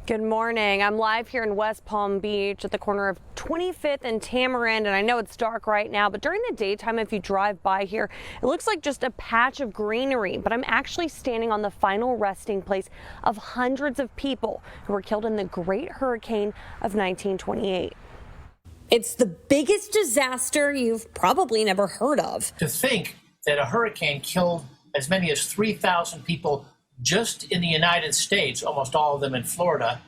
Good morning. I'm live here in West Palm Beach at the corner of 25th and Tamarind, and I know it's dark right now, but during the daytime, if you drive by here, it looks like just a patch of greenery, but I'm actually standing on the final resting place of hundreds of people who were killed in the Great Hurricane of 1928. It's the biggest disaster you've probably never heard of. To think that a hurricane killed as many as 3,000 people just in the United States, almost all of them in Florida,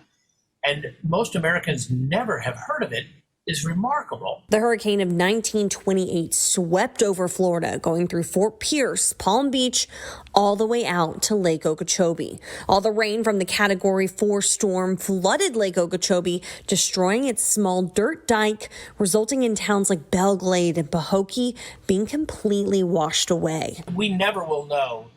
and most Americans never have heard of it, is remarkable. The hurricane of 1928 swept over Florida, going through Fort Pierce, Palm Beach, all the way out to Lake Okeechobee. All the rain from the Category 4 storm flooded Lake Okeechobee, destroying its small dirt dike, resulting in towns like Belle Glade and Pahokee being completely washed away. We never will know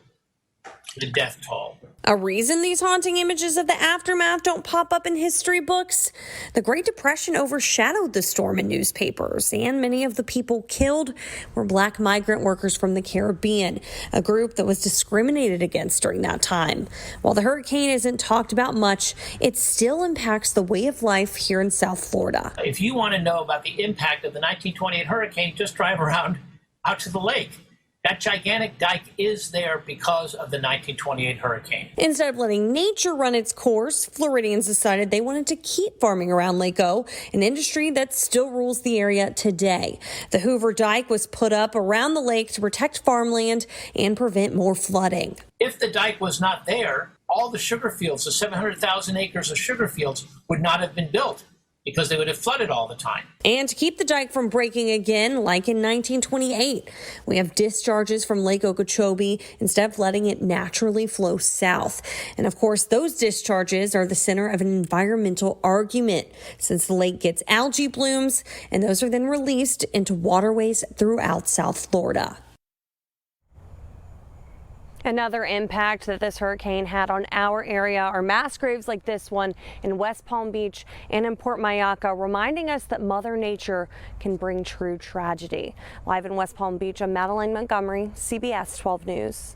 the death toll. A reason these haunting images of the aftermath don't pop up in history books? The Great Depression overshadowed the storm in newspapers, and many of the people killed were Black migrant workers from the Caribbean, a group that was discriminated against during that time. While the hurricane isn't talked about much, it still impacts the way of life here in South Florida. If you want to know about the impact of the 1928 hurricane, just drive around out to the lake. That gigantic dike is there because of the 1928 hurricane. Instead of letting nature run its course, Floridians decided they wanted to keep farming around Lake O, an industry that still rules the area today. The Hoover Dike was put up around the lake to protect farmland and prevent more flooding. If the dike was not there, all the sugar fields, the 700,000 acres of sugar fields, would not have been built, because they would have flooded all the time. And to keep the dike from breaking again, like in 1928, we have discharges from Lake Okeechobee instead of letting it naturally flow south. And of course, those discharges are the center of an environmental argument, since the lake gets algae blooms, and those are then released into waterways throughout South Florida. Another impact that this hurricane had on our area are mass graves like this one in West Palm Beach and in Port Mayaca, reminding us that Mother Nature can bring true tragedy. Live in West Palm Beach, I'm Madeline Montgomery, CBS 12 News.